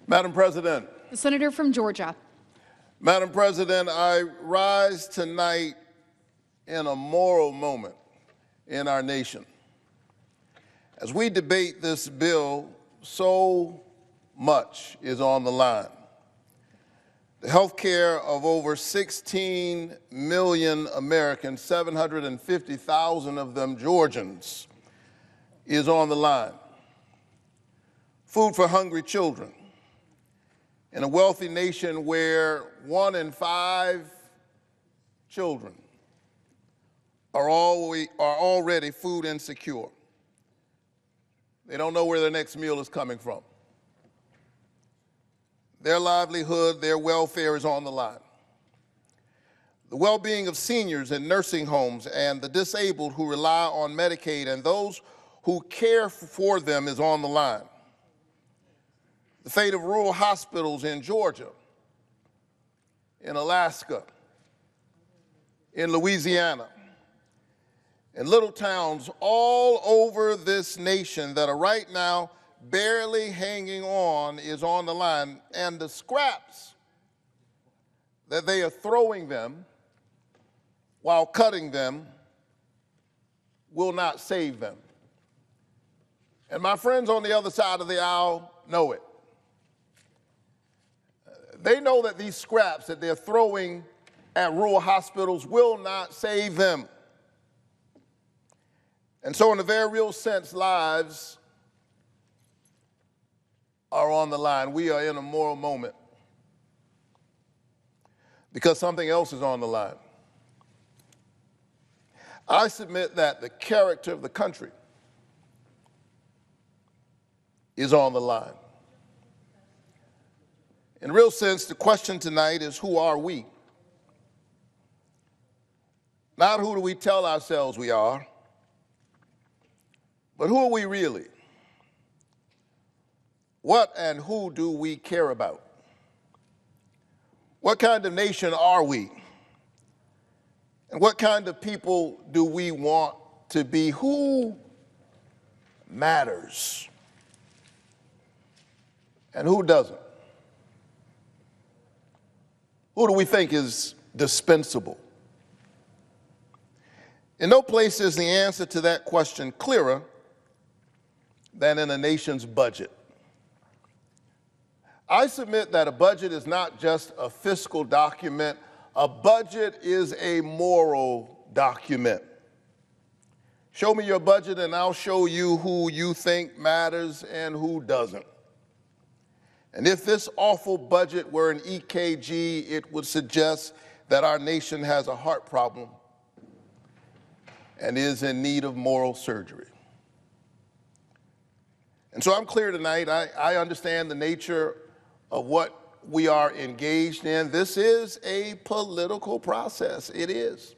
Madam President. The senator from Georgia. Madam President, I rise tonight in a moral moment in our nation. As we debate this bill, so much is on the line. The health care of over 16 million Americans, 750,000 of them Georgians, is on the line. Food for hungry children. In a wealthy nation where 1 in 5 children are already food insecure. They don't know where their next meal is coming from. Their livelihood, their welfare is on the line. The well-being of seniors in nursing homes and the disabled who rely on Medicaid and those who care for them is on the line. The fate of rural hospitals in Georgia, in Alaska, in Louisiana, in little towns all over this nation that are right now barely hanging on is on the line, and the scraps that they are throwing them while cutting them will not save them. And my friends on the other side of the aisle know it. They know that these scraps that they're throwing at rural hospitals will not save them. And so in a very real sense, lives are on the line. We are in a moral moment because something else is on the line. I submit that the character of the country is on the line. In a real sense, the question tonight is, who are we? Not who do we tell ourselves we are, but who are we really? What and who do we care about? What kind of nation are we? And what kind of people do we want to be? Who matters? And who doesn't? Who do we think is dispensable? In no place is the answer to that question clearer than in a nation's budget. I submit that a budget is not just a fiscal document. A budget is a moral document. Show me your budget and I'll show you who you think matters and who doesn't. And if this awful budget were an EKG, it would suggest that our nation has a heart problem and is in need of moral surgery. And so I'm clear tonight. I understand the nature of what we are engaged in. This is a political process. It is.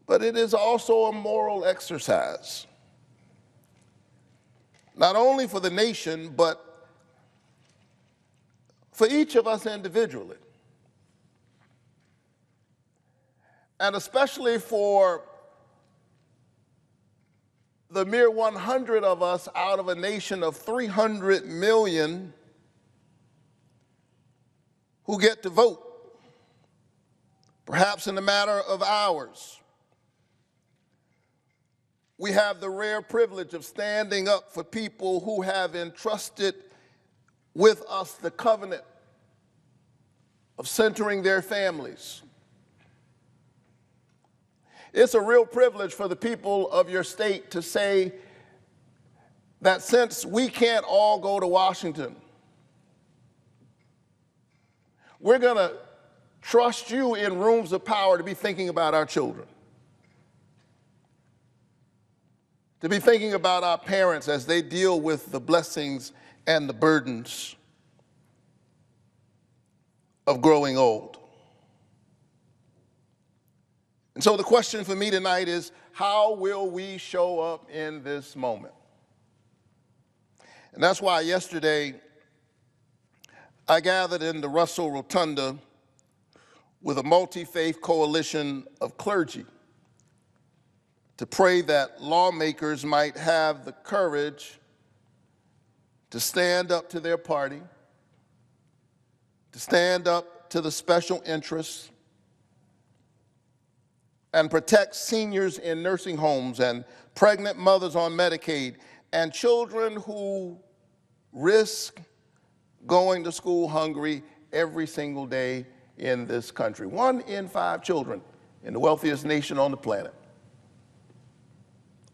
But it is also a moral exercise. Not only for the nation, but for each of us individually. And especially for the mere 100 of us out of a nation of 300 million who get to vote, perhaps in a matter of hours. We have the rare privilege of standing up for people who have entrusted with us the covenant of centering their families. It's a real privilege for the people of your state to say that since we can't all go to Washington, we're going to trust you in rooms of power to be thinking about our children, to be thinking about our parents as they deal with the blessings and the burdens of growing old. And so the question for me tonight is, how will we show up in this moment? And that's why yesterday I gathered in the Russell Rotunda with a multi-faith coalition of clergy to pray that lawmakers might have the courage to stand up to their party, to stand up to the special interests, and protect seniors in nursing homes and pregnant mothers on Medicaid and children who risk going to school hungry every single day in this country. 1 in 5 children in the wealthiest nation on the planet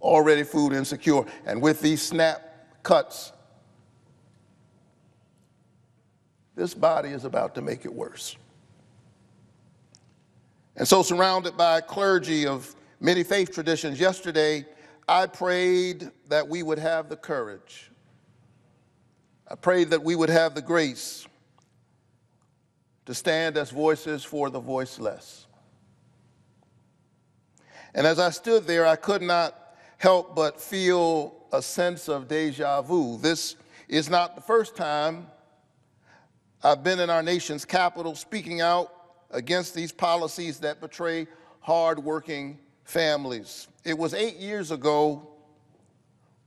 already food insecure. And with these SNAP cuts, this body is about to make it worse. And so, surrounded by clergy of many faith traditions, yesterday I prayed that we would have the courage. I prayed that we would have the grace to stand as voices for the voiceless. And as I stood there, I could not help but feel a sense of deja vu. This is not the first time I've been in our nation's capital speaking out against these policies that betray hardworking families. It was 8 years ago,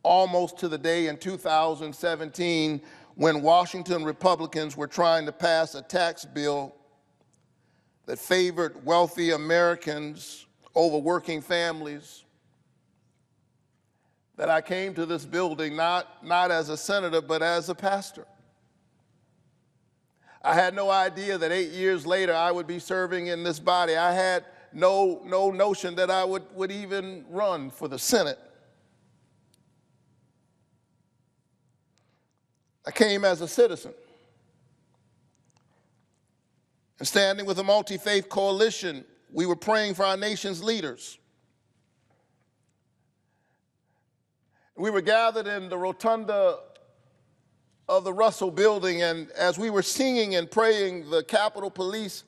almost to the day in 2017, when Washington Republicans were trying to pass a tax bill that favored wealthy Americans over working families, that I came to this building not as a senator, but as a pastor. I had no idea that 8 years later I would be serving in this body. I had no notion that I would even run for the Senate. I came as a citizen. And standing with a multi-faith coalition, we were praying for our nation's leaders. We were gathered in the rotunda of the Russell Building, and as we were singing and praying, the Capitol Police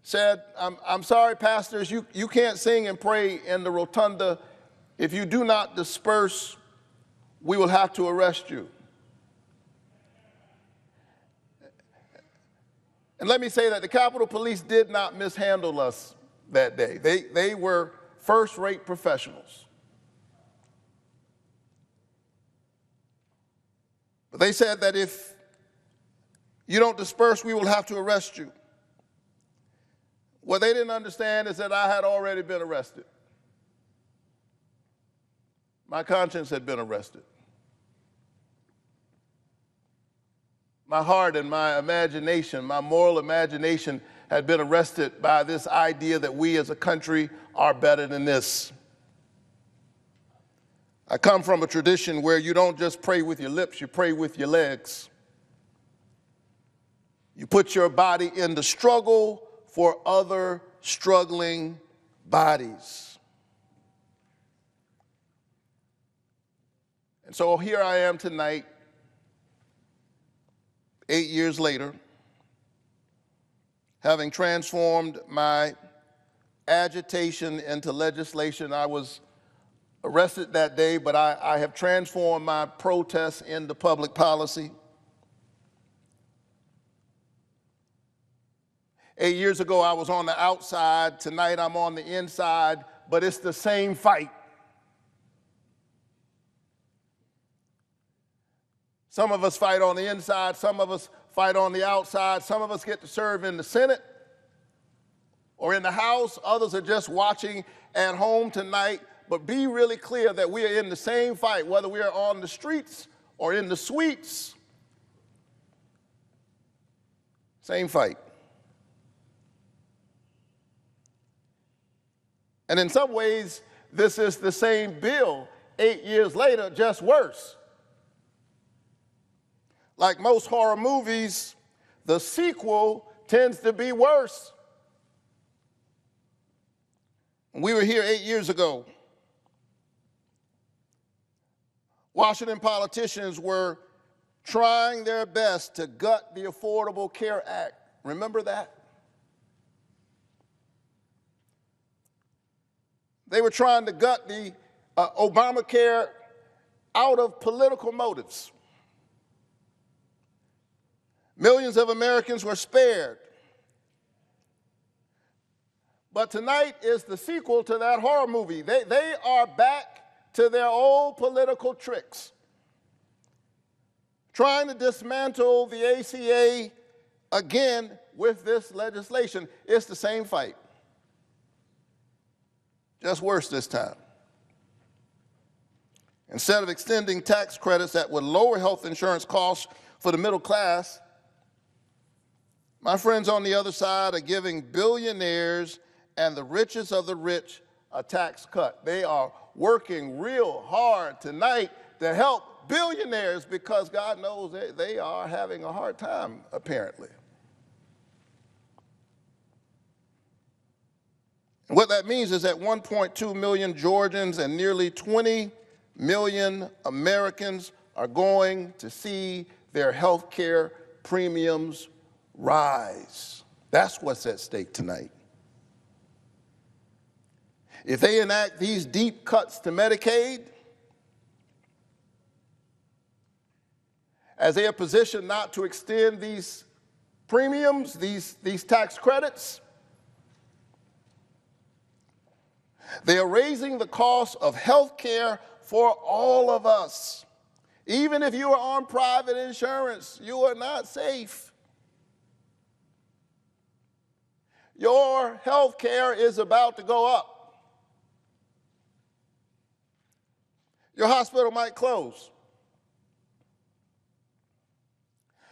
said, I'm sorry, pastors, you can't sing and pray in the rotunda. If you do not disperse, we will have to arrest you. And let me say that the Capitol Police did not mishandle us that day. They were first-rate professionals. But they said that if you don't disperse, we will have to arrest you. What they didn't understand is that I had already been arrested. My conscience had been arrested. My heart and my imagination, my moral imagination, had been arrested by this idea that we as a country are better than this. I come from a tradition where you don't just pray with your lips, you pray with your legs. You put your body in the struggle for other struggling bodies. And so here I am tonight, 8 years later, having transformed my agitation into legislation. I was arrested that day, but I have transformed my protests into public policy. 8 years ago, I was on the outside. Tonight, I'm on the inside, but it's the same fight. Some of us fight on the inside, some of us fight on the outside, some of us get to serve in the Senate or in the House, others are just watching at home tonight. But be really clear that we are in the same fight, whether we are on the streets or in the suites. Same fight. And in some ways, this is the same bill 8 years later, just worse. Like most horror movies, the sequel tends to be worse. We were here 8 years ago. Washington politicians were trying their best to gut the Affordable Care Act. Remember that? They were trying to gut the Obamacare out of political motives. Millions of Americans were spared. But tonight is the sequel to that horror movie. They are back to their old political tricks, trying to dismantle the ACA again with this legislation. It's the same fight, just worse this time. Instead of extending tax credits that would lower health insurance costs for the middle class, my friends on the other side are giving billionaires and the richest of the rich a tax cut. They are working real hard tonight to help billionaires because God knows they are having a hard time, apparently. And what that means is that 1.2 million Georgians and nearly 20 million Americans are going to see their health care premiums rise. That's what's at stake tonight. If they enact these deep cuts to Medicaid, as they are positioned not to extend these premiums, these tax credits, they are raising the cost of health care for all of us. Even if you are on private insurance, you are not safe. Your health care is about to go up. Your hospital might close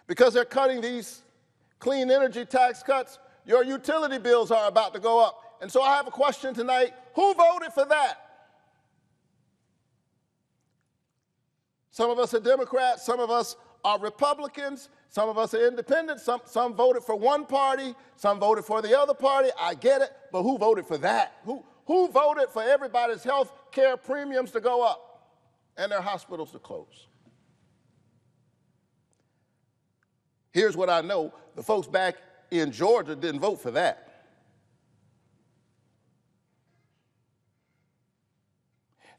because they're cutting these clean energy tax cuts. Your utility bills are about to go up. And so I have a question tonight. Who voted for that? Some of us are Democrats, some of us are Republicans, some of us are independents, some voted for one party, some voted for the other party. I get it, but who voted for that? Who voted for everybody's health care premiums to go up and their hospitals to close? Here's what I know. The folks back in Georgia didn't vote for that.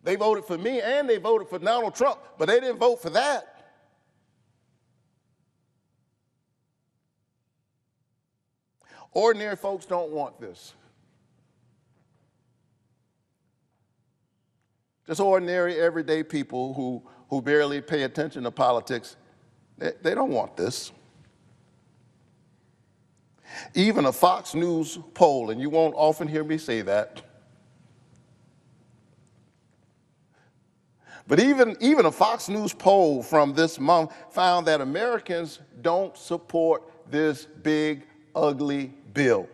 They voted for me and they voted for Donald Trump, but they didn't vote for that. Ordinary folks don't want this. Just ordinary, everyday people who barely pay attention to politics, they don't want this. Even a Fox News poll, and you won't often hear me say that, but even a Fox News poll from this month found that Americans don't support this big, ugly bill.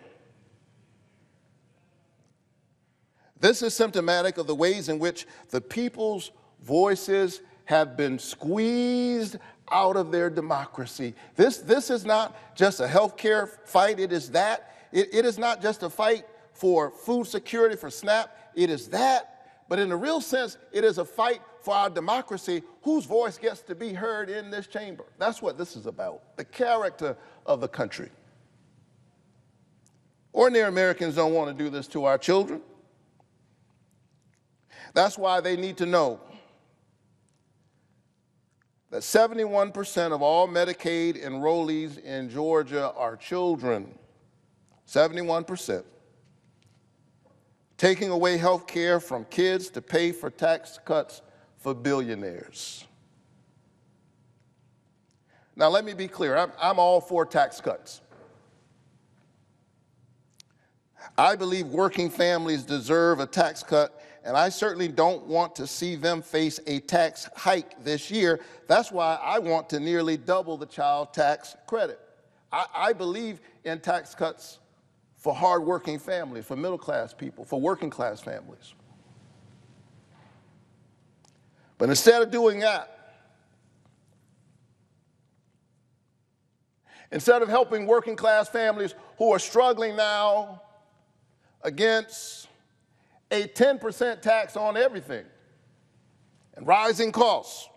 This is symptomatic of the ways in which the people's voices have been squeezed out of their democracy. This is not just a health care fight, it is that. It is not just a fight for food security, for SNAP, it is that. But in a real sense, it is a fight for our democracy, whose voice gets to be heard in this chamber. That's what this is about, the character of the country. Ordinary Americans don't want to do this to our children. That's why they need to know that 71% of all Medicaid enrollees in Georgia are children. 71%. Taking away health care from kids to pay for tax cuts for billionaires. Now, let me be clear. I'm all for tax cuts. I believe working families deserve a tax cut, and I certainly don't want to see them face a tax hike this year. That's why I want to nearly double the child tax credit. I believe in tax cuts for hardworking families, for middle-class people, for working-class families. But instead of doing that, instead of helping working-class families who are struggling now against a 10% tax on everything and rising costs,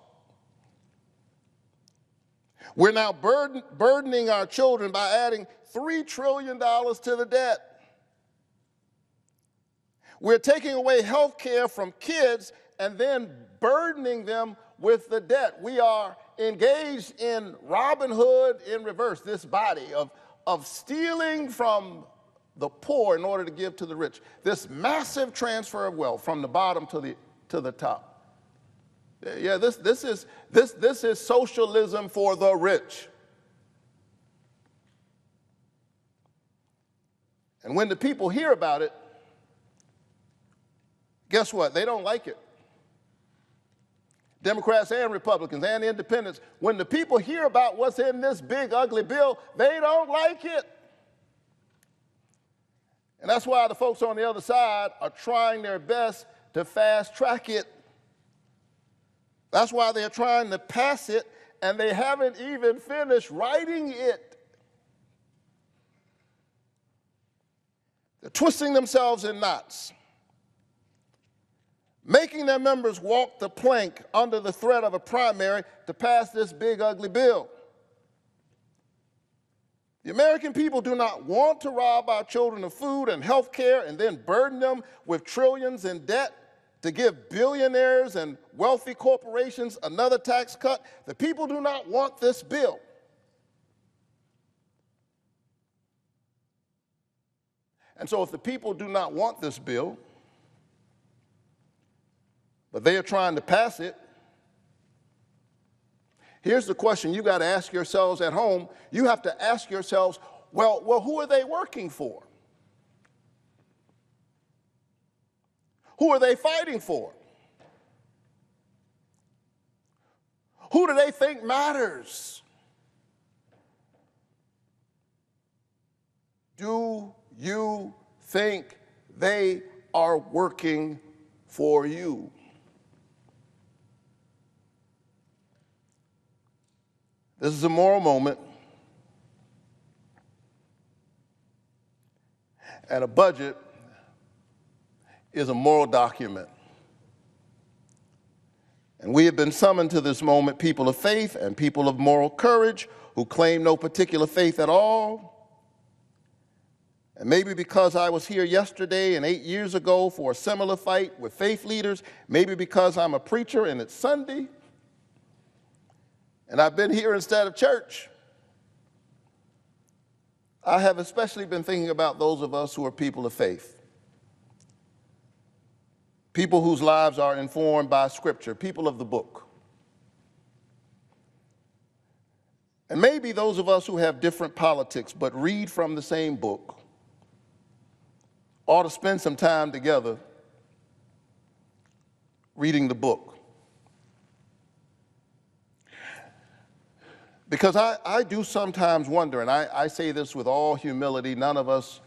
we're now burdening our children by adding $3 trillion to the debt. We're taking away health care from kids and then burdening them with the debt. We are engaged in Robin Hood in reverse, this body of stealing from the poor in order to give to the rich. This massive transfer of wealth from the bottom to the top. Yeah, this is socialism for the rich. And when the people hear about it, guess what? They don't like it. Democrats and Republicans and independents, when the people hear about what's in this big, ugly bill, they don't like it. And that's why the folks on the other side are trying their best to fast track it. That's why they're trying to pass it, and they haven't even finished writing it. They're twisting themselves in knots, making their members walk the plank under the threat of a primary to pass this big, ugly bill. The American people do not want to rob our children of food and health care and then burden them with trillions in debt to give billionaires and wealthy corporations another tax cut. The people do not want this bill. And so if the people do not want this bill, but they are trying to pass it, here's the question you got to ask yourselves at home. You have to ask yourselves, well, who are they working for? Who are they fighting for? Who do they think matters? Do you think they are working for you? This is a moral moment, and a budget is a moral document. And we have been summoned to this moment, people of faith and people of moral courage who claim no particular faith at all. And maybe because I was here yesterday and 8 years ago for a similar fight with faith leaders, maybe because I'm a preacher and it's Sunday, and I've been here instead of church, I have especially been thinking about those of us who are people of faith. People whose lives are informed by Scripture, people of the book. And maybe those of us who have different politics but read from the same book ought to spend some time together reading the book. Because I do sometimes wonder, and I say this with all humility, none of us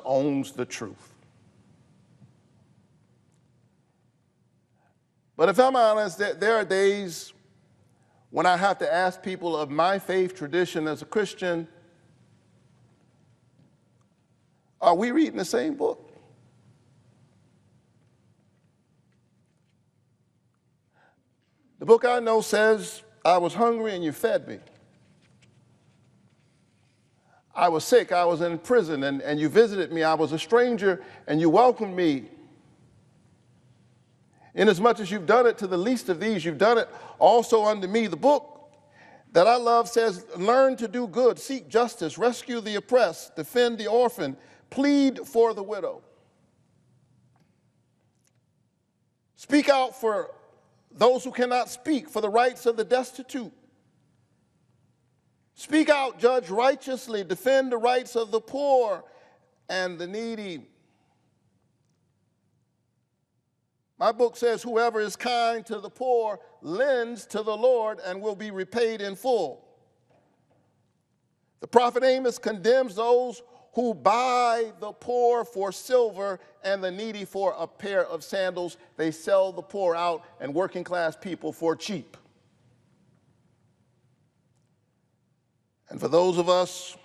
owns the truth. But if I'm honest, there are days when I have to ask people of my faith tradition as a Christian, are we reading the same book? The book I know says, I was hungry and you fed me. I was sick, I was in prison and you visited me. I was a stranger and you welcomed me. Inasmuch as you've done it to the least of these, you've done it also unto me. The book that I love says, learn to do good, seek justice, rescue the oppressed, defend the orphan, plead for the widow. Speak out for those who cannot speak, for the rights of the destitute. Speak out, judge righteously, defend the rights of the poor and the needy. My book says, whoever is kind to the poor lends to the Lord and will be repaid in full. The prophet Amos condemns those who buy the poor for silver and the needy for a pair of sandals. They sell the poor out and working class people for cheap. And for those of us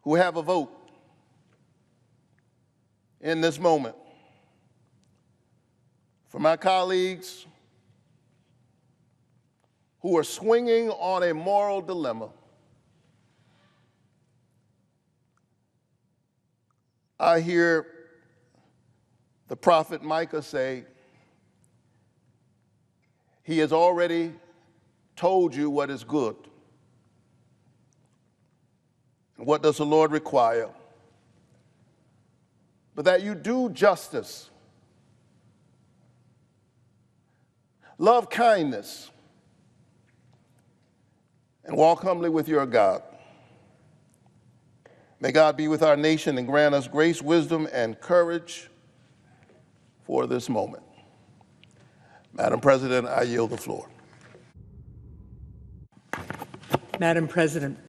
who have a vote in this moment, for my colleagues who are swinging on a moral dilemma, I hear the prophet Micah say, he has already told you what is good. What does the Lord require? But that you do justice, love kindness, and walk humbly with your God. May God be with our nation and grant us grace, wisdom, and courage for this moment. Madam President, I yield the floor. Madam President.